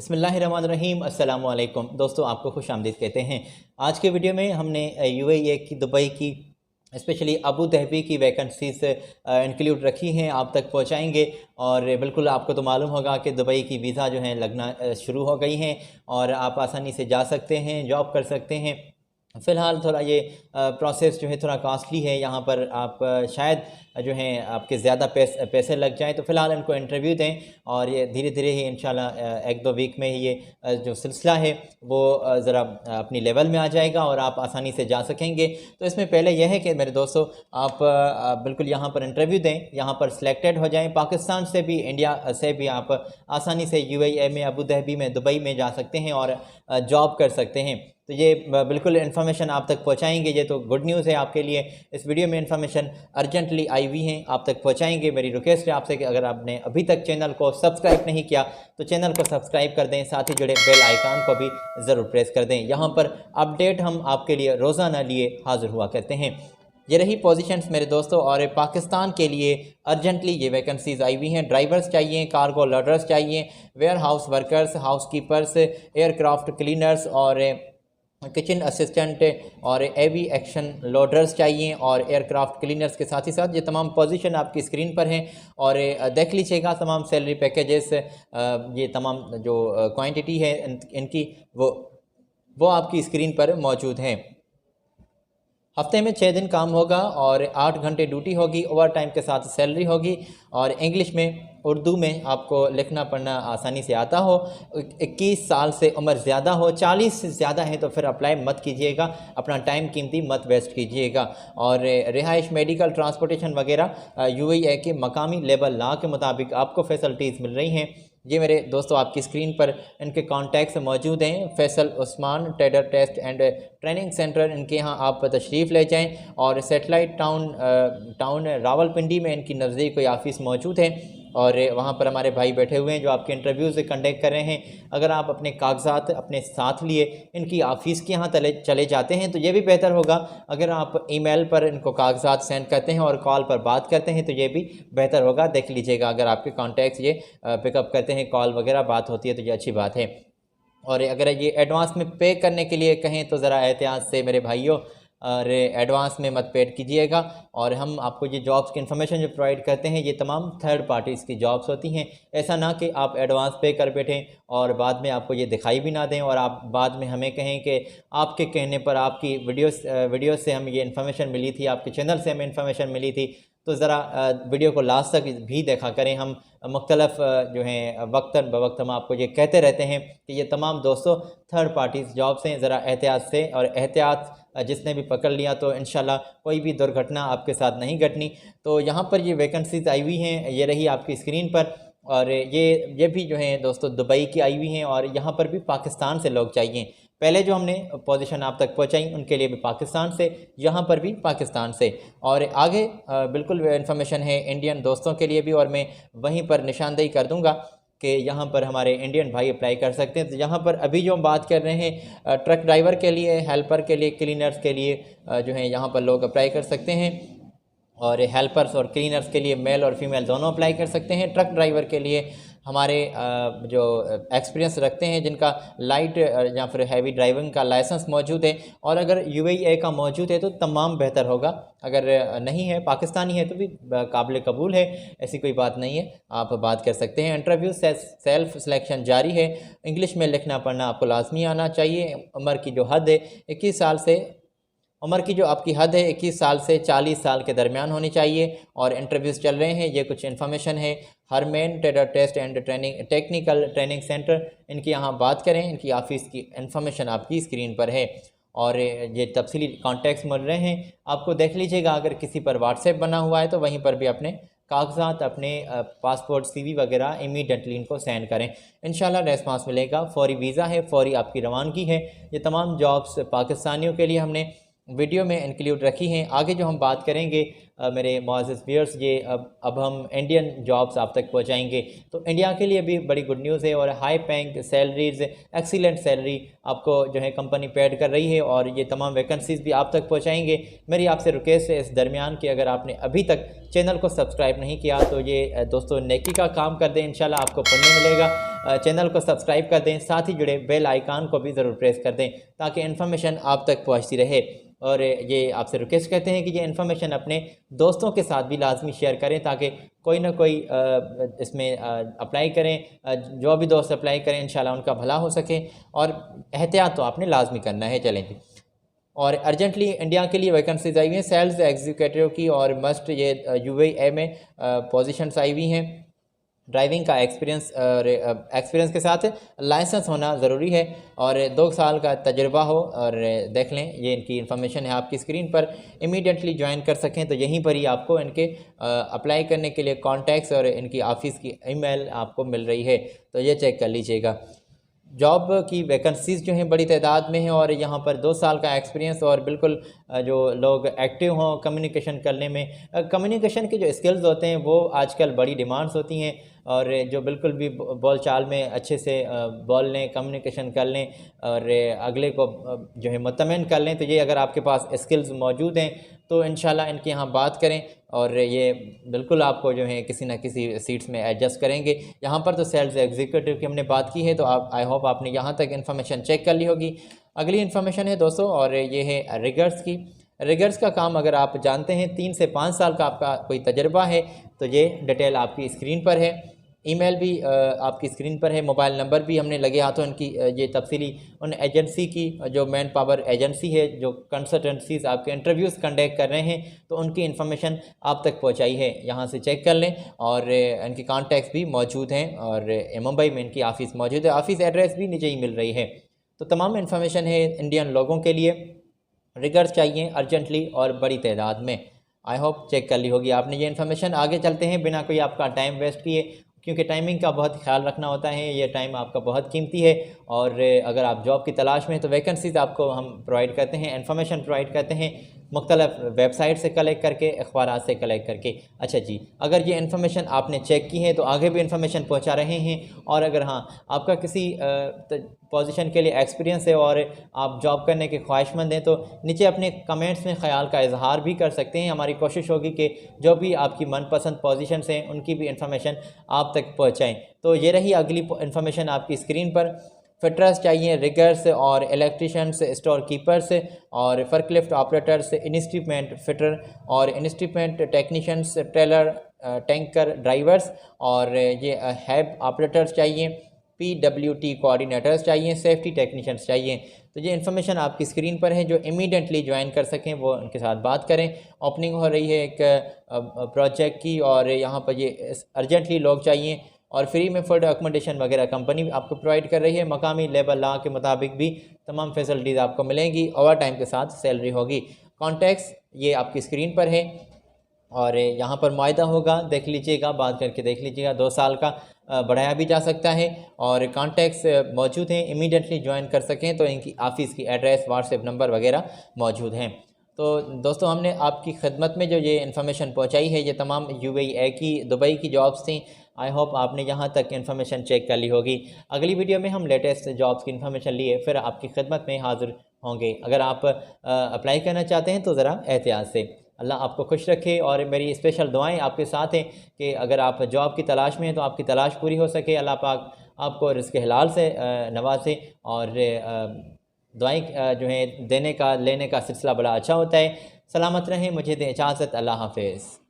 बिस्मिल्लाहिर्रहमानिर्रहीम। अस्सलामु अलैकुम दोस्तों, आपको खुश आमदीद कहते हैं। आज के वीडियो में हमने यूएई की दुबई की स्पेशली अबू धाबी की वैकेंसीज इंक्लूड रखी हैं, आप तक पहुंचाएंगे। और बिल्कुल आपको तो मालूम होगा कि दुबई की वीज़ा जो है लगना शुरू हो गई हैं और आप आसानी से जा सकते हैं, जॉब कर सकते हैं। फ़िलहाल थोड़ा ये प्रोसेस जो है थोड़ा कॉस्टली है, यहाँ पर आप शायद जो है आपके ज़्यादा पैसे लग जाएं। तो फ़िलहाल इनको इंटरव्यू दें और ये धीरे धीरे ही इंशाल्लाह एक दो वीक में ही ये जो सिलसिला है वो ज़रा अपनी लेवल में आ जाएगा और आप आसानी से जा सकेंगे। तो इसमें पहले यह है कि मेरे दोस्तों, आप बिल्कुल यहाँ पर इंटरव्यू दें, यहाँ पर सिलेक्टेड हो जाएँ। पाकिस्तान से भी, इंडिया से भी आप आसानी से यूएई में, अबू धाबी में, दुबई में जा सकते हैं और जॉब कर सकते हैं। तो ये बिल्कुल इन्फॉर्मेशन आप तक पहुंचाएंगे। ये तो गुड न्यूज़ है आपके लिए। इस वीडियो में इन्फॉर्मेशन अर्जेंटली आई हुई हैं, आप तक पहुंचाएंगे। मेरी रिक्वेस्ट है आपसे कि अगर आपने अभी तक चैनल को सब्सक्राइब नहीं किया तो चैनल को सब्सक्राइब कर दें, साथ ही जुड़े बेल आइकन को भी ज़रूर प्रेस कर दें। यहाँ पर अपडेट हम आपके लिए रोज़ाना लिए हाज़िर हुआ करते हैं। ये रही पोजीशंस मेरे दोस्तों, और पाकिस्तान के लिए अर्जेंटली ये वैकेंसीज़ आई हुई हैं। ड्राइवर्स चाहिए, कार्गो लोडर्स चाहिए, warehouse workers, housekeepers, aircraft cleaners और किचन असिस्टेंट और एवी एक्शन लोडर्स चाहिए और एयरक्राफ्ट क्लीनर्स के साथ ही साथ ये तमाम पोजीशन आपकी स्क्रीन पर हैं। और देख लीजिएगा तमाम सैलरी पैकेजेस, ये तमाम जो क्वांटिटी है इनकी वो आपकी स्क्रीन पर मौजूद हैं। हफ्ते में 6 दिन काम होगा और 8 घंटे ड्यूटी होगी, ओवर टाइम के साथ सैलरी होगी। और इंग्लिश में, उर्दू में आपको लिखना पढ़ना आसानी से आता हो, 21 साल से उम्र ज़्यादा हो, 40 से ज़्यादा है तो फिर अप्लाई मत कीजिएगा, अपना टाइम कीमती मत वेस्ट कीजिएगा। और रिहाइश, मेडिकल, ट्रांसपोर्टेशन वगैरह यूएई के मकामी लेबर लॉ के मुताबिक आपको फैसिलिटीज़ मिल रही हैं। ये मेरे दोस्तों आपकी स्क्रीन पर इनके कॉन्टैक्ट्स मौजूद हैं। Faisal Usman trader test and training centre, इनके यहाँ आप तशरीफ़ ले जाएं। और सेटेलाइट टाउन रावलपिंडी में इनकी नज़दीक कोई ऑफिस मौजूद है और वहाँ पर हमारे भाई बैठे हुए हैं जो आपके इंटरव्यूज़ कंडक्ट कर रहे हैं। अगर आप अपने कागजात अपने साथ लिए इनकी ऑफ़िस के यहाँ चले जाते हैं तो ये भी बेहतर होगा। अगर आप ईमेल पर इनको कागजात सेंड करते हैं और कॉल पर बात करते हैं तो ये भी बेहतर होगा। देख लीजिएगा, अगर आपके कॉन्टैक्ट्स ये पिकअप करते हैं, कॉल वगैरह बात होती है तो ये अच्छी बात है। और अगर ये एडवांस में पे करने के लिए कहें तो ज़रा एहतियात से मेरे भाइयों, और एडवांस में मत पेड कीजिएगा। और हम आपको ये जॉब्स की इन्फॉर्मेशन जो प्रोवाइड करते हैं ये तमाम थर्ड पार्टीज़ की जॉब्स होती हैं। ऐसा ना कि आप एडवांस पे कर बैठें और बाद में आपको ये दिखाई भी ना दें और आप बाद में हमें कहें कि आपके कहने पर, आपकी वीडियोस से हमें ये इन्फॉर्मेशन मिली थी, आपके चैनल से हमें इन्फॉर्मेशन मिली थी। तो ज़रा वीडियो को लास्ट तक भी देखा करें। हम मुख्तलफ जो हैं वक्तन बवक्त हम आपको ये कहते रहते हैं कि ये तमाम दोस्तों थर्ड पार्टीज़ जॉब्स हैं। ज़रा एहतियात से, और एहतियात जिसने भी पकड़ लिया तो इंशाल्लाह कोई भी दुर्घटना आपके साथ नहीं घटनी। तो यहाँ पर ये वैकेंसीज़ आई हुई हैं, ये रही आपकी स्क्रीन पर। और ये भी जो हैं दोस्तों दुबई की आई हुई हैं और यहाँ पर भी पाकिस्तान से लोग चाहिए। पहले जो हमने पोजीशन आप तक पहुँचाई उनके लिए भी पाकिस्तान से, यहाँ पर भी पाकिस्तान से। और आगे बिल्कुल इन्फॉर्मेशन है इंडियन दोस्तों के लिए भी, और मैं वहीं पर निशानदेही कर दूँगा कि यहाँ पर हमारे इंडियन भाई अप्लाई कर सकते हैं। तो यहाँ पर अभी जो हम बात कर रहे हैं ट्रक ड्राइवर के लिए, हेल्पर के लिए, क्लीनर्स के लिए जो है यहाँ पर लोग अप्लाई कर सकते हैं। और हेल्पर्स और क्लीनर्स के लिए मेल और फीमेल दोनों अप्लाई कर सकते हैं। ट्रक ड्राइवर के लिए हमारे जो एक्सपीरियंस रखते हैं, जिनका लाइट या फिर हैवी ड्राइविंग का लाइसेंस मौजूद है, और अगर यूएई का मौजूद है तो तमाम बेहतर होगा। अगर नहीं है, पाकिस्तानी है तो भी काबिल कबूल है, ऐसी कोई बात नहीं है, आप बात कर सकते हैं। इंटरव्यू सेल्फ सिलेक्शन जारी है। इंग्लिश में लिखना पढ़ना आपको लाजमी आना चाहिए। उम्र की जो हद है 21 साल से, उम्र की जो आपकी हद है 21 साल से 40 साल के दरमियान होनी चाहिए। और इंटरव्यूज़ चल रहे हैं, ये कुछ इन्फॉर्मेशन है। हरमेन trader test and technical training centre, इनकी यहाँ बात करें, इनकी ऑफिस की इन्फॉर्मेशन आपकी स्क्रीन पर है। और ये तफसीली कॉन्टैक्ट्स मिल रहे हैं, आपको देख लीजिएगा। अगर किसी पर व्हाट्सएप बना हुआ है तो वहीं पर भी अपने कागजात, अपने पासपोर्ट, सीवी वगैरह इमीडिएटली इनको सेंड करें, इंशाल्लाह रेस्पॉन्स मिलेगा। फौरी वीज़ा है, फौरी आपकी रवानगी है। ये तमाम जॉब्स पाकिस्तानियों के लिए हमने वीडियो में इंक्लूड रखी हैं। आगे जो हम बात करेंगे मेरे मुअज़्ज़िज़ व्यूअर्स, ये अब हम इंडियन जॉब्स आप तक पहुंचाएंगे। तो इंडिया के लिए भी बड़ी गुड न्यूज़ है और high paying salaries, excellent salary आपको जो है कंपनी पेड कर रही है और ये तमाम वैकेंसीज़ भी आप तक पहुंचाएंगे। मेरी आपसे रिक्वेस्ट है इस दरमियान कि अगर आपने अभी तक चैनल को सब्सक्राइब नहीं किया तो ये दोस्तों नेकी का काम कर दें, इंशाल्लाह आपको पुण्य मिलेगा। चैनल को सब्सक्राइब कर दें, साथ ही जुड़े बेल आइकान को भी ज़रूर प्रेस कर दें ताकि इन्फॉर्मेशन आप तक पहुंचती रहे। और ये आपसे रिक्वेस्ट करते हैं कि ये इन्फॉर्मेशन अपने दोस्तों के साथ भी लाजमी शेयर करें ताकि कोई ना कोई इसमें अप्लाई करें, जो भी दोस्त अप्लाई करें इंशाल्लाह उनका भला हो सके। और एहतियात तो आपने लाजमी करना है। चलें जी, और अर्जेंटली इंडिया के लिए वैकेंसीज आई हुई हैं सेल्स एग्जीक्यूटिव की, और मस्ट ये यूएई में पोजीशंस आई हुई हैं। ड्राइविंग का एक्सपीरियंस और एक्सपीरियंस के साथ लाइसेंस होना ज़रूरी है और 2 साल का तजुर्बा हो। और देख लें, ये इनकी इन्फॉर्मेशन है आपकी स्क्रीन पर। इमीडिएटली ज्वाइन कर सकें तो यहीं पर ही आपको इनके अप्लाई करने के लिए कॉन्टैक्ट्स और इनकी ऑफ़िस की ईमेल आपको मिल रही है, तो ये चेक कर लीजिएगा। जॉब की वैकेंसीज़ जो हैं बड़ी तादाद में हैं और यहाँ पर 2 साल का एक्सपीरियंस और बिल्कुल जो लोग एक्टिव हों कम्युनिकेशन करने में, कम्युनिकेशन के जो स्किल्स होते हैं वो आजकल बड़ी डिमांड्स होती हैं और जो बिल्कुल भी बोल चाल में अच्छे से बोल लें, कम्युनिकेशन कर लें और अगले को जो है मुतमईन कर लें, तो ये अगर आपके पास स्किल्स मौजूद हैं तो इंशाल्लाह इनके यहाँ बात करें और ये बिल्कुल आपको जो है किसी न किसी सीट्स में एडजस्ट करेंगे। यहाँ पर तो सेल्स एग्जीक्यूटिव की हमने बात की है, तो आप आई होप आपने यहाँ तक इन्फॉर्मेशन चेक कर ली होगी। अगली इन्फॉर्मेशन है दोस्तों और ये है रिगर्स की। रिगर्स का काम अगर आप जानते हैं 3 से 5 साल का आपका कोई तजर्बा है तो ये डिटेल आपकी स्क्रीन पर है, ईमेल भी आपकी स्क्रीन पर है, मोबाइल नंबर भी हमने लगे हाथों इनकी ये तफसीली उन एजेंसी की जो मैन पावर एजेंसी है जो कंसल्टेंसीज़ आपके इंटरव्यूज़ कंडक्ट कर रहे हैं तो उनकी इन्फॉर्मेशन आप तक पहुंचाई है, यहाँ से चेक कर लें। और इनके कॉन्टैक्ट्स भी मौजूद हैं और मुंबई में इनकी ऑफ़िस मौजूद है, ऑफ़िस एड्रेस भी नीचे ही मिल रही है। तो तमाम इन्फॉर्मेशन है इंडियन लोगों के लिए। रिगर्स चाहिए अर्जेंटली और बड़ी तादाद में, आई होप चेक कर ली होगी आपने ये इन्फॉर्मेशन। आगे चलते हैं बिना कोई आपका टाइम वेस्ट किए, क्योंकि टाइमिंग का बहुत ख्याल रखना होता है, ये टाइम आपका बहुत कीमती है। और अगर आप जॉब की तलाश में हैं तो वैकेंसीज़ आपको हम प्रोवाइड करते हैं, इन्फॉर्मेशन प्रोवाइड करते हैं मुख्तलिफ वेबसाइट से कलेक्ट करके, अखबारात से कलेक्ट करके। अच्छा जी, अगर ये इन्फॉर्मेशन आपने चेक की है तो आगे भी इन्फॉर्मेशन पहुंचा रहे हैं। और अगर हाँ आपका किसी पोजीशन के लिए एक्सपीरियंस है और आप जॉब करने के ख्वाहिशमंद हैं तो नीचे अपने कमेंट्स में ख्याल का इजहार भी कर सकते हैं। हमारी कोशिश होगी कि जो भी आपकी मनपसंद पोजीशंस हैं उनकी भी इन्फॉर्मेशन आप तक पहुंचाएं। तो ये रही अगली इन्फॉर्मेशन आपकी स्क्रीन पर। फिटर्स चाहिए, रिगर्स और इलेक्ट्रिशियंस, स्टोर कीपर्स और फॉर्कलिफ्ट ऑपरेटर्स, इंस्ट्रूमेंट फिटर और instrument technicians, trailer tanker drivers और ये हैब ऑपरेटर्स चाहिए, PWT कोऑर्डिनेटर्स चाहिए, सेफ्टी टेक्नीशियंस चाहिए। तो ये इन्फॉर्मेशन आपकी स्क्रीन पर है, जो इमीडिएटली ज्वाइन कर सकें वो उनके साथ बात करें। ओपनिंग हो रही है एक प्रोजेक्ट की और यहाँ पर ये अर्जेंटली लोग चाहिए और फ्री में फूड अकोमोडेशन वगैरह कंपनी आपको प्रोवाइड कर रही है। मकामी लेबर लॉ के मुताबिक भी तमाम फैसिलिटीज़ आपको मिलेंगी, ओवर टाइम के साथ सैलरी होगी। कॉन्टैक्ट्स ये आपकी स्क्रीन पर है और यहाँ पर मुआहदा होगा, देख लीजिएगा, बात करके देख लीजिएगा। 2 साल का बढ़ाया भी जा सकता है और कॉन्टैक्ट्स मौजूद हैं, इमीडिएटली ज्वाइन कर सकें तो इनकी ऑफ़िस की एड्रेस, व्हाट्सएप नंबर वगैरह मौजूद हैं। तो दोस्तों हमने आपकी खिदमत में जो ये इन्फॉर्मेशन पहुंचाई है ये तमाम UAE की दुबई की जॉब्स थी। आई होप आपने यहाँ तक इन्फॉर्मेशन चेक कर ली होगी। अगली वीडियो में हम लेटेस्ट जॉब्स की इन्फॉर्मेशन लिए फिर आपकी खिदमत में हाज़िर होंगे। अगर आप अप्लाई करना चाहते हैं तो ज़रा एहतियात से। अल्लाह आपको खुश रखे और मेरी स्पेशल दुआएं आपके साथ हैं कि अगर आप जॉब की तलाश में हैं तो आपकी तलाश पूरी हो सके, अल्लाह पाक आपको रिज़्क़ हलाल से नवाजे। और दुआएं जो हैं देने का लेने का सिलसिला बड़ा अच्छा होता है। सलामत रहें, मुझे दें इजाज़त, अल्लाह हाफ़िज़।